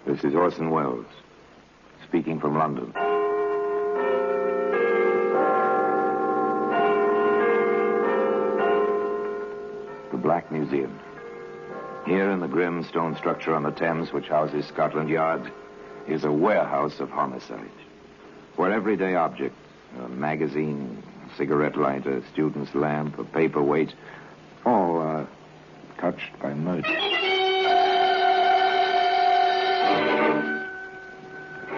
This is Orson Welles, speaking from London. The Black Museum. Here in the grim stone structure on the Thames, which houses Scotland Yard, is a warehouse of homicide, where everyday objects, a magazine, a cigarette lighter, a student's lamp, a paperweight, all are touched by murder.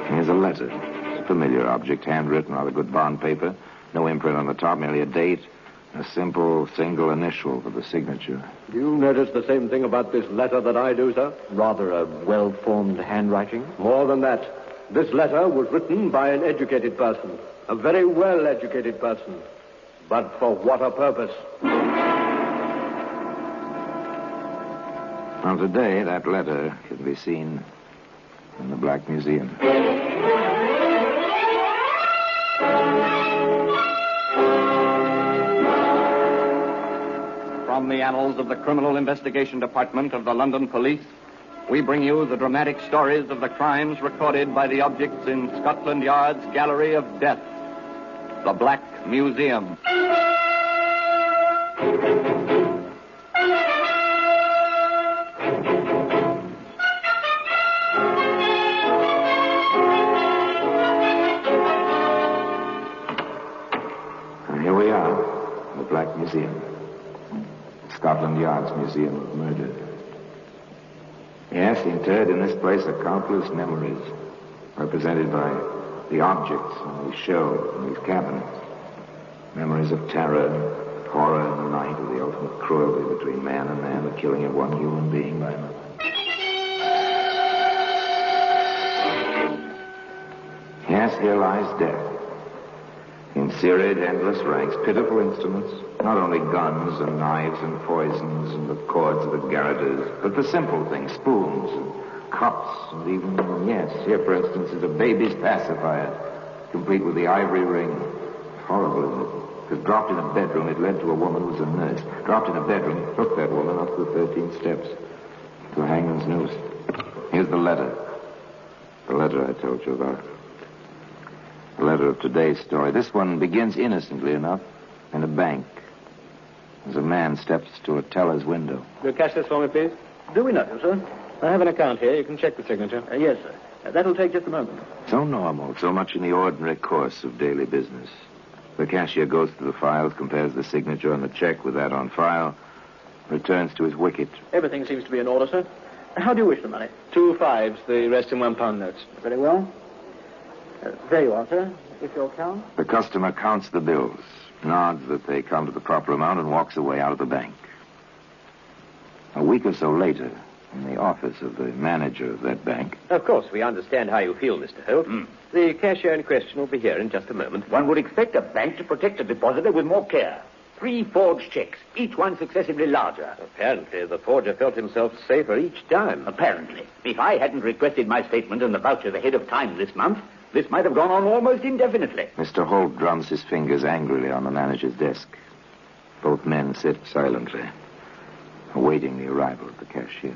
Here's a letter. It's a familiar object, handwritten on a good bond paper. No imprint on the top, merely a date. A simple single initial for the signature. Do you notice the same thing about this letter that I do, sir? Rather a well-formed handwriting? More than that. This letter was written by an educated person. A very well-educated person. But for what a purpose? Now, today, that letter can be seen in the Black Museum. From the annals of the Criminal Investigation Department of the London Police, we bring you the dramatic stories of the crimes recorded by the objects in Scotland Yard's Gallery of Death, the Black Museum. And here we are, the Black Museum. Scotland Yard's Museum of Murder. Yes, interred in this place are countless memories, represented by the objects on these shelves in these cabinets. Memories of terror, horror in the night, of the ultimate cruelty between man and man, the killing of one human being by another. Yes, here lies death. In serried, endless ranks, pitiful instruments, not only guns and knives and poisons and the cords of the garroters, but the simple things, spoons and cups and even, yes, here, for instance, is a baby's pacifier, complete with the ivory ring. Horrible, isn't it? Because dropped in a bedroom, it led to a woman who was a nurse. Dropped in a bedroom, took that woman up the 13 steps to a hangman's noose. Here's the letter. The letter I told you about. The letter of today's story. This one begins innocently enough in a bank. As a man steps to a teller's window. Will you cash this for me, please? Do we know, sir? I have an account here. You can check the signature. Yes, sir. That'll take just a moment. So normal, so much in the ordinary course of daily business. The cashier goes to the files, compares the signature on the check with that on file, returns to his wicket. Everything seems to be in order, sir. How do you wish the money? 2 5s, the rest in £1 notes. Very well. There you are, sir. If you'll count. The customer counts the bills, nods that they come to the proper amount, and walks away out of the bank. A week or so later, in the office of the manager of that bank. Of course, we understand how you feel, Mr. Holt. The cashier in question will be here in just a moment. One would expect a bank to protect a depositor with more care. 3 forged checks, each one successively larger. Apparently, the forger felt himself safer each time. Apparently. If I hadn't requested my statement and the voucher ahead of time this month, this might have gone on almost indefinitely. Mr. Holt drums his fingers angrily on the manager's desk. Both men sit silently, awaiting the arrival of the cashier.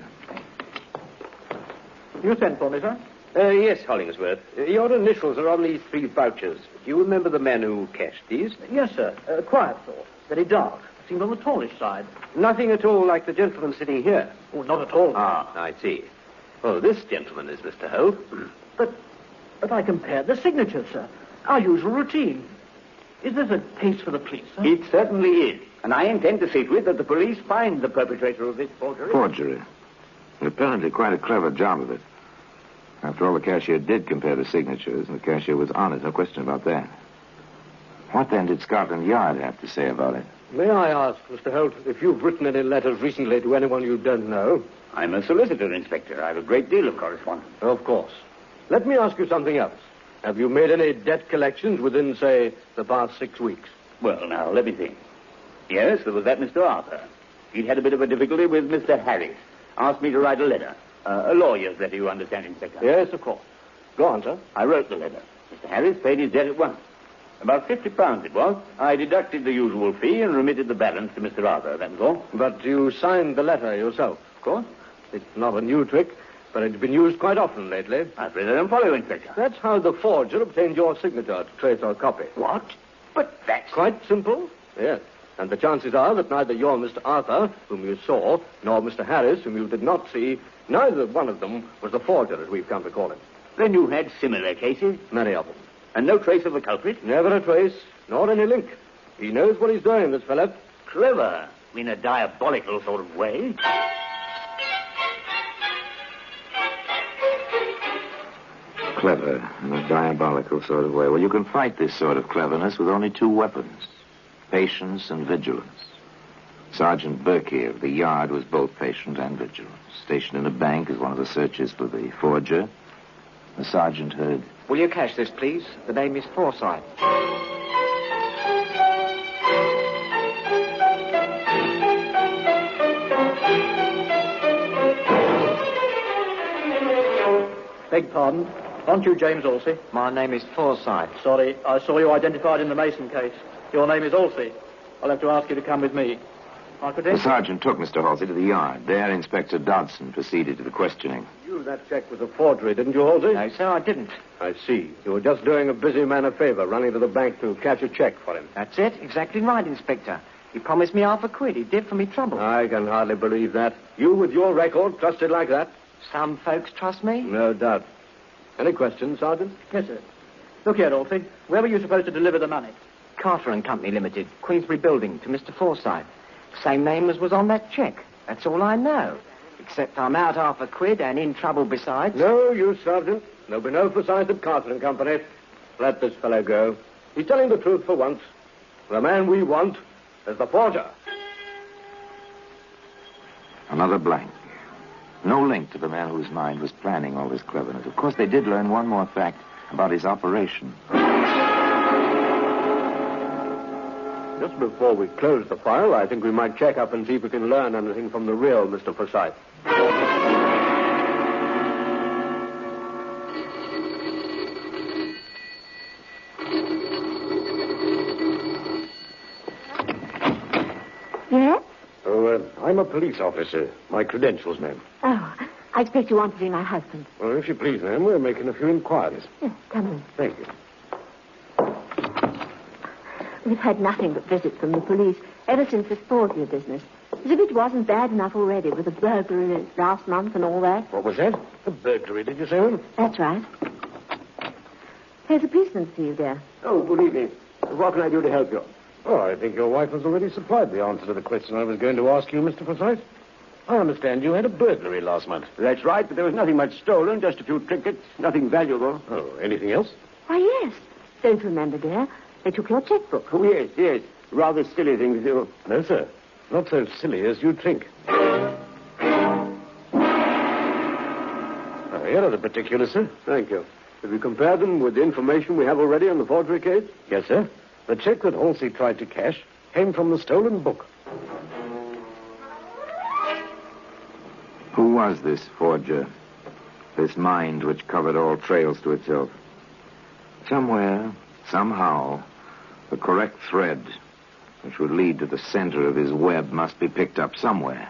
You sent for me, sir? Yes, Hollingsworth. Your initials are on these 3 vouchers. Do you remember the man who cashed these? Yes, sir. Quiet sort. Very dark. Seemed on the tallish side. Nothing at all like the gentleman sitting here. Oh, not at all. Ah, I see. Oh, this gentleman is Mr. Holt. But I compared the signatures, sir. Our usual routine. Is this a case for the police, sir? It certainly is. And I intend to see to it that the police find the perpetrator of this forgery. Forgery. Apparently quite a clever job of it. After all, the cashier did compare the signatures, and the cashier was honest, no question about that. What then did Scotland Yard have to say about it? May I ask, Mr. Holt, if you've written any letters recently to anyone you don't know? I'm a solicitor, Inspector. I have a great deal of correspondence. Of course. Let me ask you something else. Have you made any debt collections within, say, the past 6 weeks? Well, now, let me think. Yes, there was that Mr. Arthur. He'd had a bit of a difficulty with Mr. Harris. Asked me to write a letter. A lawyer's letter, you understand, Inspector. Yes, of course. Go on, sir. I wrote the letter. Mr. Harris paid his debt at once. About £50 it was. I deducted the usual fee and remitted the balance to Mr. Arthur, that was all. But you signed the letter yourself? Of course. It's not a new trick. but it's been used quite often lately. I'd rather than follow, Inspector. That's how the forger obtained your signature to trace our copy. What? But that's... Quite simple, yes. And the chances are that neither your Mr. Arthur, whom you saw, nor Mr. Harris, whom you did not see, neither one of them was the forger, as we've come to call him. Then you had similar cases? Many of them. And no trace of the culprit? Never a trace, nor any link. He knows what he's doing, this fellow. Clever, in a diabolical sort of way. Clever in a diabolical sort of way. Well, you can fight this sort of cleverness with only two weapons. Patience and vigilance. Sergeant Berkey of the Yard was both patient and vigilant. Stationed in a bank as one of the searchers for the forger, the sergeant heard... Will you cash this, please? The name is Forsyth. Beg pardon. Aren't you James Alsey? My name is Forsyth. Sorry, I saw you identified in the Mason case. Your name is Alsey. I'll have to ask you to come with me. The sergeant took Mr. Halsey to the Yard. There, Inspector Dodson proceeded to the questioning. That check was a forgery, didn't you, Halsey? No, sir, I didn't. I see. You were just doing a busy man a favor, running to the bank to cash a check for him. That's it. Exactly right, Inspector. He promised me £50. He did for me trouble. I can hardly believe that. You, with your record, trusted like that? Some folks trust me. No doubt. Any questions, Sergeant? Yes, sir. Look here, Alsey. Where were you supposed to deliver the money? Carter and Company Limited, Queensbury Building, to Mr. Forsyth. Same name as was on that check. That's all I know. Except I'm out £50 and in trouble besides. No, you, Sergeant. There'll be no Forsyth at Carter and Company. Let this fellow go. He's telling the truth for once. The man we want is the forger. Another blank. No link to the man whose mind was planning all this cleverness. Of course, they did learn one more fact about his operation. Just before we close the file, I think we might check up and see if we can learn anything from the real Mr. Forsyth. Yes? Oh, I'm a police officer. My credentials, ma'am. Oh, I expect you want to see my husband. Well, if you please, ma'am, we're making a few inquiries. Yes, come in. Thank you. We've had nothing but visits from the police ever since this Portia business. As if it wasn't bad enough already with the burglary last month and all that. What was that? A burglary, did you say, ma'am? That's right. Here's a policeman to see you, dear. Oh, good evening. What can I do to help you? Oh, I think your wife has already supplied the answer to the question I was going to ask you, Mr. Forsyth. I understand you had a burglary last month. That's right, but there was nothing much stolen, just a few trinkets, nothing valuable. Oh, anything else? Why, yes. Don't you remember, dear? They took your checkbook. Oh, yes. Rather silly things, too. No, sir. Not so silly as you'd think. Here are the particulars, sir. Thank you. Have you compared them with the information we have already on the forgery case? Yes, sir. The check that Halsey tried to cash came from the stolen book. Who was this forger? This mind which covered all trails to itself? Somewhere, somehow, the correct thread which would lead to the center of his web must be picked up somewhere.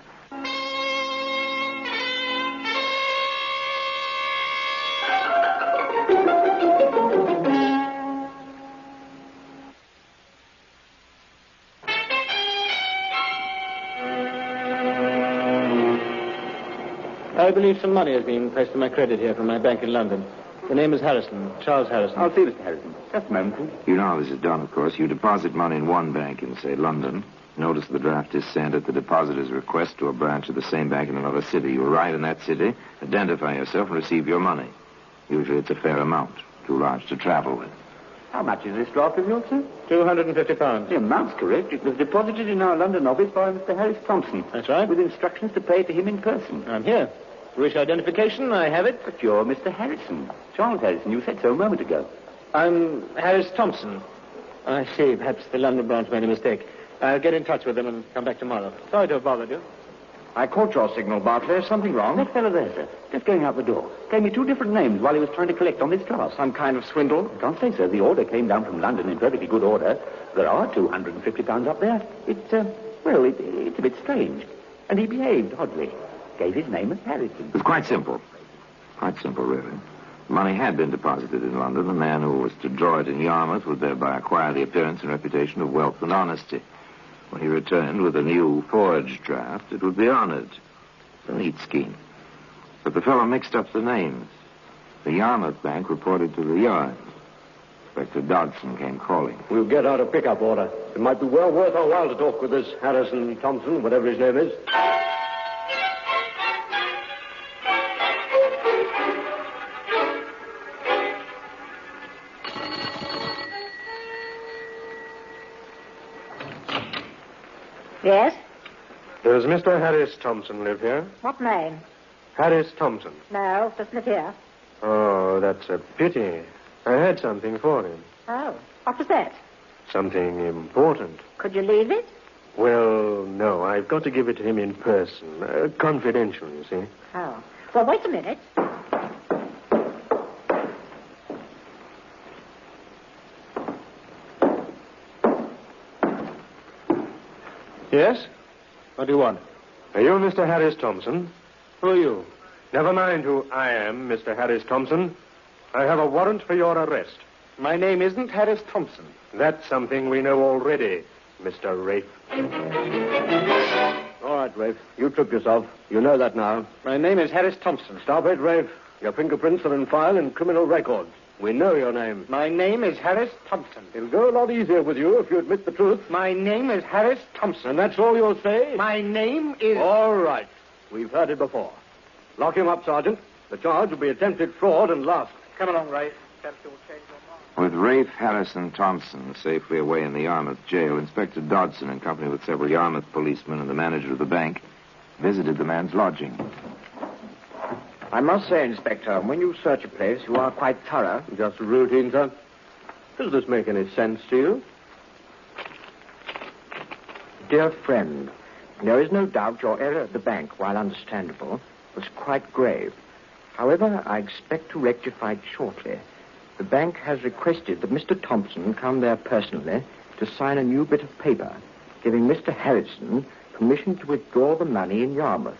I believe some money has been placed on my credit here from my bank in London. The name is Harrison, Charles Harrison. I'll see Mr. Harrison. Just a moment, please. You know how this is done, of course. You deposit money in one bank in, say, London. Notice the draft is sent at the depositor's request to a branch of the same bank in another city. You arrive in that city, identify yourself, and receive your money. Usually it's a fair amount, too large to travel with. How much is this draft of yours, sir? £250. The amount's correct. It was deposited in our London office by Mr. Harris Thompson. That's right. With instructions to pay to him in person. I'm here. Wish identification? I have it. But you're Mr. Harrison. Charles Harrison. You said so a moment ago. I'm Harris Thompson. I see. Perhaps the London branch made a mistake. I'll get in touch with them and come back tomorrow. Sorry to have bothered you. I caught your signal, Bartley. Is something wrong? That fellow there, sir, just going out the door, gave me two different names while he was trying to collect on this draft. Some kind of swindle? I can't say, sir. The order came down from London in perfectly good order. There are £250 up there. It's a bit strange. And he behaved oddly. Gave his name as Harrison. It's quite simple. Quite simple, really. The money had been deposited in London. The man who was to draw it in Yarmouth would thereby acquire the appearance and reputation of wealth and honesty. When he returned with a new forged draft, it would be honored. It's a neat scheme. But the fellow mixed up the names. The Yarmouth bank reported to the Yard. Inspector Dodson came calling. We'll get out a pickup order. It might be well worth our while to talk with this Harrison Thompson, whatever his name is. Yes? Does Mr. Harris Thompson live here? What name? Harris Thompson. No, doesn't live here. Oh, that's a pity. I had something for him. Oh, what was that? Something important. Could you leave it? Well, no, I've got to give it to him in person. Confidential, you see. Oh. Well, wait a minute. Yes? What do you want? Are you Mr. Harris Thompson? Who are you? Never mind who I am, Mr. Harris Thompson. I have a warrant for your arrest. My name isn't Harris Thompson. That's something we know already, Mr. Rafe. All right, Rafe. You tripped yourself. You know that now. My name is Harris Thompson. Stop it, Rafe. Your fingerprints are in file in criminal records. We know your name. My name is Harris Thompson. It'll go a lot easier with you if you admit the truth. My name is Harris Thompson. And that's all you'll say? My name is... All right. We've heard it before. Lock him up, Sergeant. The charge will be attempted fraud and larceny. Come along, Rafe. With Rafe Harrison Thompson safely away in the Yarmouth jail, Inspector Dodson, in company with several Yarmouth policemen and the manager of the bank, visited the man's lodging. I must say, Inspector, when you search a place, you are quite thorough. Just routine, sir. Does this make any sense to you? Dear friend, there is no doubt your error at the bank, while understandable, was quite grave. However, I expect to rectify it shortly. The bank has requested that Mr. Thompson come there personally to sign a new bit of paper, giving Mr. Harrison permission to withdraw the money in Yarmouth.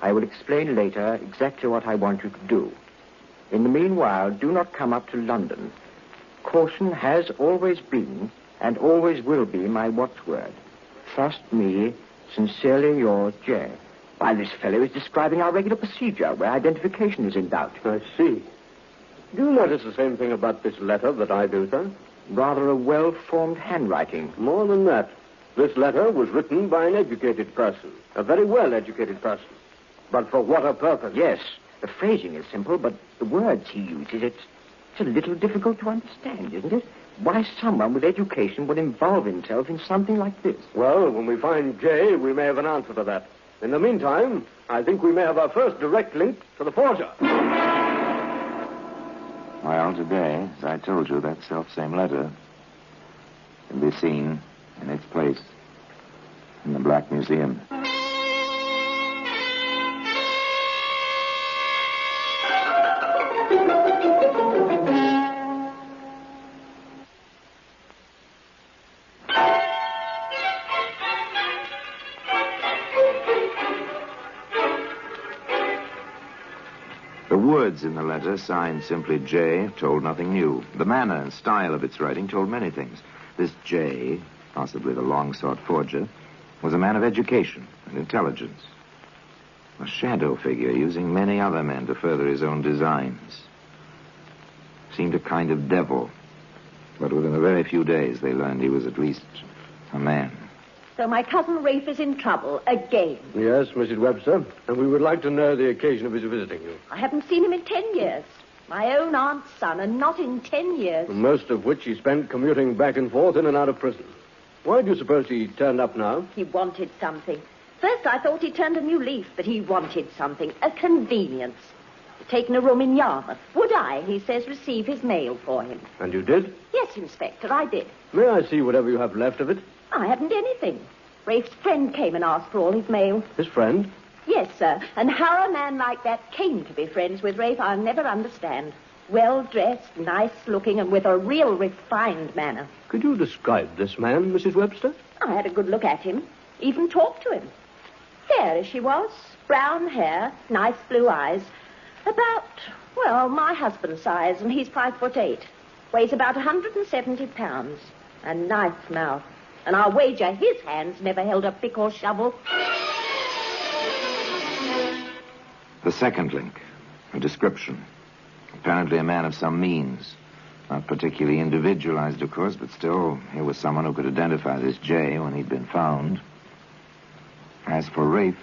I will explain later exactly what I want you to do. In the meanwhile, do not come up to London. Caution has always been and always will be my watchword. Trust me, sincerely yours, J. Why, this fellow is describing our regular procedure where identification is in doubt. I see. Do you notice the same thing about this letter that I do, sir? Rather a well-formed handwriting. More than that. This letter was written by an educated person. A very well-educated person. But for what a purpose? Yes, the phrasing is simple, but the words he uses, it's a little difficult to understand, isn't it? Why someone with education would involve himself in something like this? Well, when we find Jay, we may have an answer to that. In the meantime, I think we may have our first direct link to the forger. Well, today, as I told you, that self-same letter can be seen in its place in the Black Museum. The words in the letter, signed simply J, told nothing new. The manner and style of its writing told many things. This J, possibly the long-sought forger, was a man of education and intelligence. A shadow figure using many other men to further his own designs. Seemed a kind of devil. But within a very few days, they learned he was at least a man. So my cousin Rafe is in trouble again. Yes, Mrs. Webster. And we would like to know the occasion of his visiting you. I haven't seen him in 10 years. My own aunt's son, and not in 10 years. Most of which he spent commuting back and forth in and out of prison. Why do you suppose he turned up now? He wanted something. First I thought he turned a new leaf, but he wanted something. A convenience. He'd taken a room in Yarmouth. Would I, he says, receive his mail for him? And you did? Yes, Inspector, I did. May I see whatever you have left of it? I haven't anything. Rafe's friend came and asked for all his mail. His friend? Yes, sir. And how a man like that came to be friends with Rafe, I'll never understand. Well-dressed, nice-looking, and with a real refined manner. Could you describe this man, Mrs. Webster? I had a good look at him. Even talked to him. Fair as she was. Brown hair, nice blue eyes. About, my husband's size, and he's 5'8". Weighs about 170 pounds. A knife mouth. And I'll wager his hands never held a pick or shovel. The second link, a description. Apparently a man of some means. Not particularly individualized, of course, but still, here was someone who could identify this Jay when he'd been found. As for Rafe,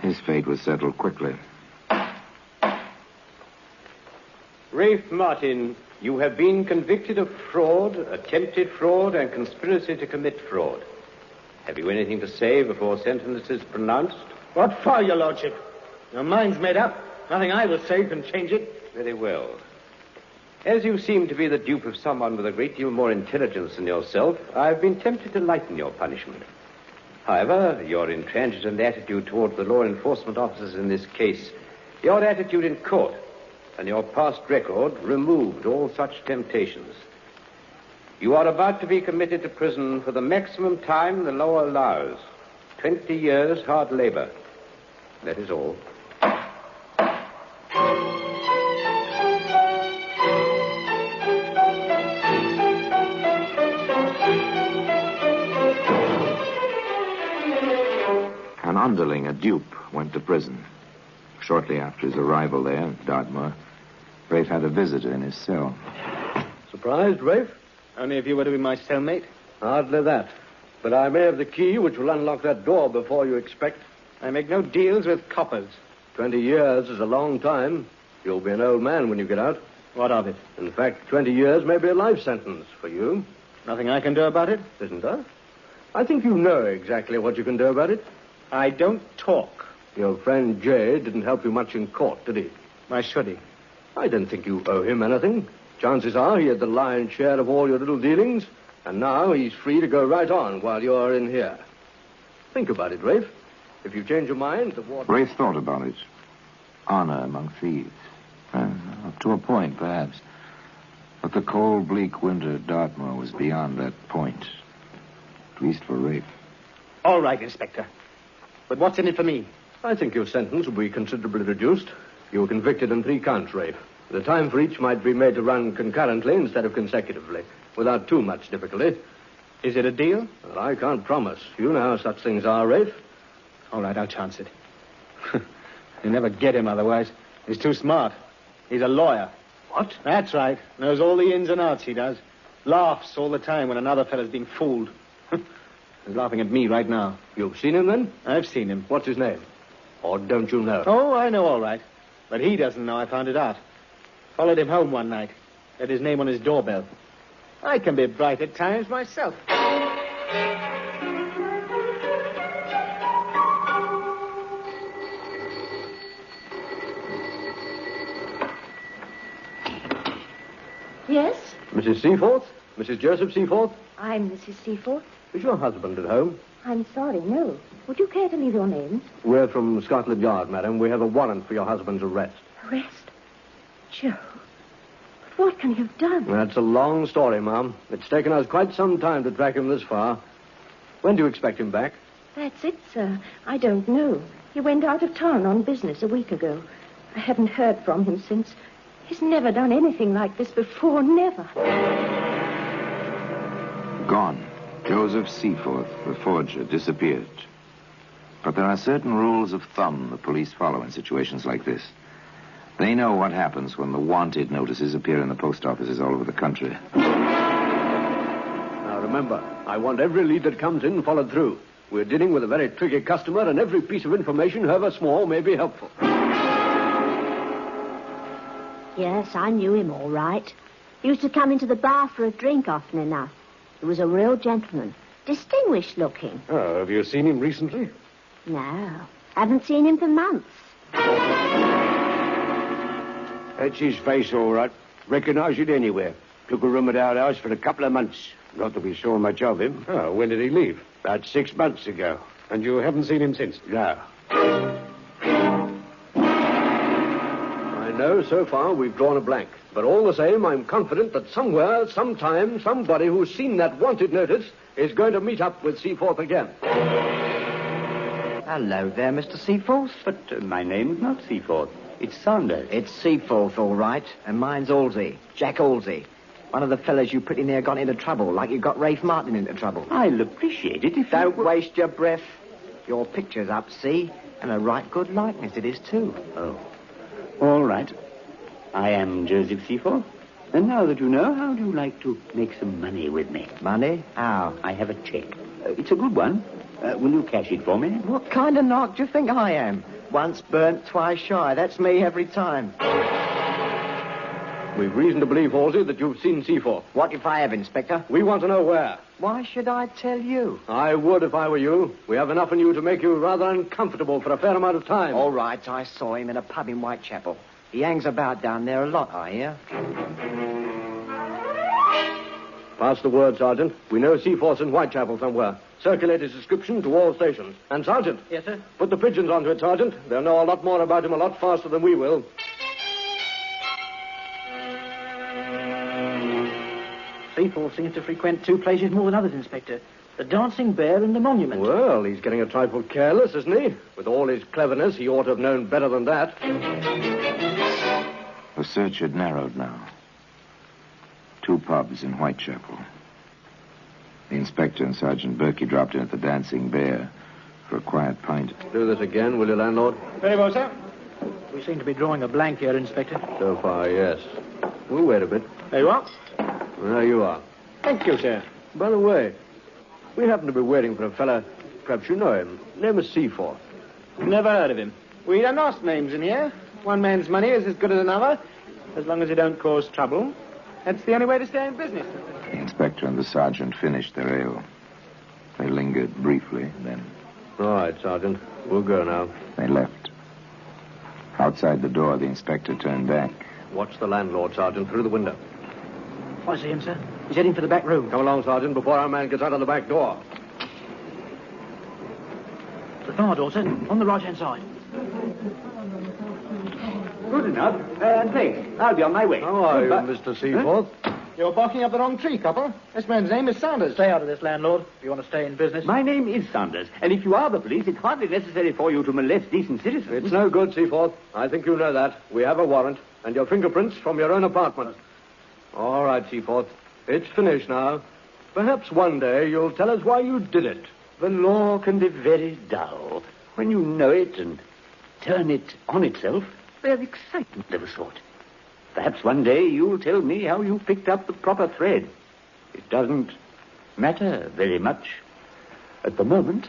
his fate was settled quickly. Rafe Martin, you have been convicted of fraud, attempted fraud, and conspiracy to commit fraud. Have you anything to say before sentence is pronounced? What for, your lordship? Your mind's made up. Nothing I will say can change it. Very well. As you seem to be the dupe of someone with a great deal more intelligence than yourself, I've been tempted to lighten your punishment. However, your intransigent attitude toward the law enforcement officers in this case, your attitude in court, and your past record removed all such temptations. You are about to be committed to prison for the maximum time the law allows. 20 years hard labor. That is all. An underling, a dupe, went to prison. Shortly after his arrival there, Dartmoor, Rafe had a visitor in his cell. Surprised, Rafe? Only if you were to be my cellmate. Hardly that. But I may have the key which will unlock that door before you expect. I make no deals with coppers. 20 years is a long time. You'll be an old man when you get out. What of it? In fact, 20 years may be a life sentence for you. Nothing I can do about it? Isn't there? I think you know exactly what you can do about it. I don't talk. Your friend Jay didn't help you much in court, did he? Why should he? I don't think you owe him anything. Chances are he had the lion's share of all your little dealings, and now he's free to go right on while you're in here. Think about it, Rafe. If you change your mind, the water... Rafe thought about it. Honor among thieves. Up to a point, perhaps. But the cold, bleak winter at Dartmoor was beyond that point. At least for Rafe. All right, Inspector. But what's in it for me? I think your sentence will be considerably reduced. You were convicted on 3 counts, Rafe. The time for each might be made to run concurrently instead of consecutively, without too much difficulty. Is it a deal? Well, I can't promise. You know how such things are, Rafe. All right, I'll chance it. You never get him otherwise. He's too smart. He's a lawyer. What? That's right. Knows all the ins and outs, he does. Laughs all the time when another fellow's being fooled. He's laughing at me right now. You've seen him, then? I've seen him. What's his name? Or don't you know? Oh, I know all right. But he doesn't know I found it out. Followed him home one night. Had his name on his doorbell. I can be bright at times myself. Yes? Mrs. Seaforth? Mrs. Joseph Seaforth? I'm Mrs. Seaforth. Is your husband at home? I'm sorry, no. Would you care to leave your name? We're from Scotland Yard, madam. We have a warrant for your husband's arrest. Arrest? Joe. But what can you have done? That's a long story, Ma'am. It's taken us quite some time to track him this far. When do you expect him back? That's it, sir. I don't know. He went out of town on business a week ago. I haven't heard from him since. He's never done anything like this before, never. Gone. Joseph Seaforth, the forger, disappeared. But there are certain rules of thumb the police follow in situations like this. They know what happens when the wanted notices appear in the post offices all over the country. Now, remember, I want every lead that comes in followed through. We're dealing with a very tricky customer, and every piece of information, however small, may be helpful. Yes, I knew him all right. He used to come into the bar for a drink often enough. He was a real gentleman. Distinguished looking. Oh, have you seen him recently? No, haven't seen him for months. That's his face, all right. Recognize it anywhere. Took a room at our house for a couple of months. Not that we saw much of him. Oh, when did he leave? About 6 months ago. And you haven't seen him since? No. I know so far we've drawn a blank. But all the same, I'm confident that somewhere, sometime, somebody who's seen that wanted notice is going to meet up with Seaforth again. Hello there, Mr. Seaforth. But my name's not Seaforth. It's Saunders. It's Seaforth, all right, and mine's Halsey, Jack Halsey. One of the fellas you put in there got into trouble, like you got Rafe Martin into trouble. I'll appreciate it if Don't waste your breath. Your picture's up, see? And a right good likeness it is, too. Oh. All right. I am Joseph Seaforth. And now that you know, how do you like to make some money with me? Money? How? I have a check. It's a good one. Will you cash it for me? What kind of knock do you think I am? Once burnt, twice shy. That's me every time. We've reason to believe, Halsey, that you've seen Seaforth. What if I have, Inspector? We want to know where. Why should I tell you? I would if I were you. We have enough in you to make you rather uncomfortable for a fair amount of time. All right, I saw him in a pub in Whitechapel. He hangs about down there a lot, I hear. Pass the word, Sergeant. We know Seaforth's in Whitechapel somewhere. Circulate his description to all stations. And, Sergeant. Yes, sir? Put the pigeons onto it, Sergeant. They'll know a lot more about him a lot faster than we will. Seaforth seems to frequent two places more than others, Inspector. The Dancing Bear and the Monument. Well, he's getting a trifle careless, isn't he? With all his cleverness, he ought to have known better than that. The search had narrowed now. 2 pubs in Whitechapel. The inspector and Sergeant Berkey dropped in at the Dancing Bear for a quiet pint. Do this again, will you, landlord? Very well, sir. We seem to be drawing a blank here, Inspector. So far, yes. We'll wait a bit. There you are. There you are. Thank you, sir. By the way, we happen to be waiting for a fella, perhaps you know him. Name is Seaforth. Never heard of him. We don't ask names in here. One man's money is as good as another, as long as you don't cause trouble. That's the only way to stay in business. The inspector and the sergeant finished their ale. They lingered briefly, then All right, Sergeant. We'll go now. they left. Outside the door, the inspector turned back. Watch the landlord, Sergeant, through the window. I see him, sir. He's heading for the back room. Come along, Sergeant, before our man gets out of the back door. The far door, sir. On the right-hand side. Good enough. Thanks. I'll be on my way. How are you, Mr. Seaforth? You're barking up the wrong tree, copper. This man's name is Saunders. Stay out of this, landlord, if you want to stay in business. My name is Saunders, and if you are the police, it's hardly necessary for you to molest decent citizens. It's no good, Seaforth. I think you know that. We have a warrant, and your fingerprints from your own apartment. All right, Seaforth. It's finished now. Perhaps one day you'll tell us why you did it. The law can be very dull. When you know it and turn it on itself, there's excitement of a sort. Perhaps one day you'll tell me how you picked up the proper thread. It doesn't matter very much at the moment.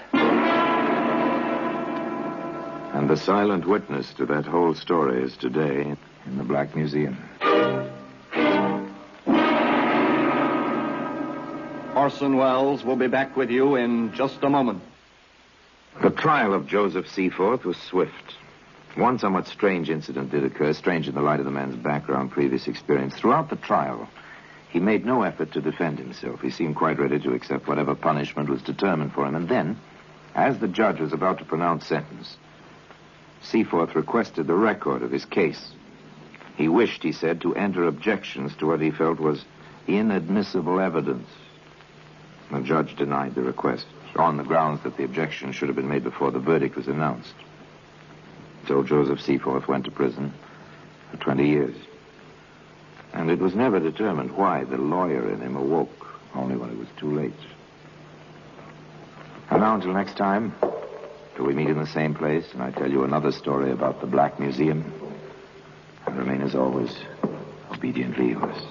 And the silent witness to that whole story is today in the Black Museum. Orson Welles will be back with you in just a moment. The trial of Joseph Seaforth was swift. One somewhat strange incident did occur, strange in the light of the man's background, previous experience. Throughout the trial, he made no effort to defend himself. He seemed quite ready to accept whatever punishment was determined for him. And then, as the judge was about to pronounce sentence, Seaforth requested the record of his case. He wished, he said, to enter objections to what he felt was inadmissible evidence. The judge denied the request on the grounds that the objection should have been made before the verdict was announced. So Joseph Seaforth went to prison for 20 years. And it was never determined why the lawyer in him awoke, only when it was too late. And now until next time, till we meet in the same place and I tell you another story about the Black Museum, I remain as always, obediently yours.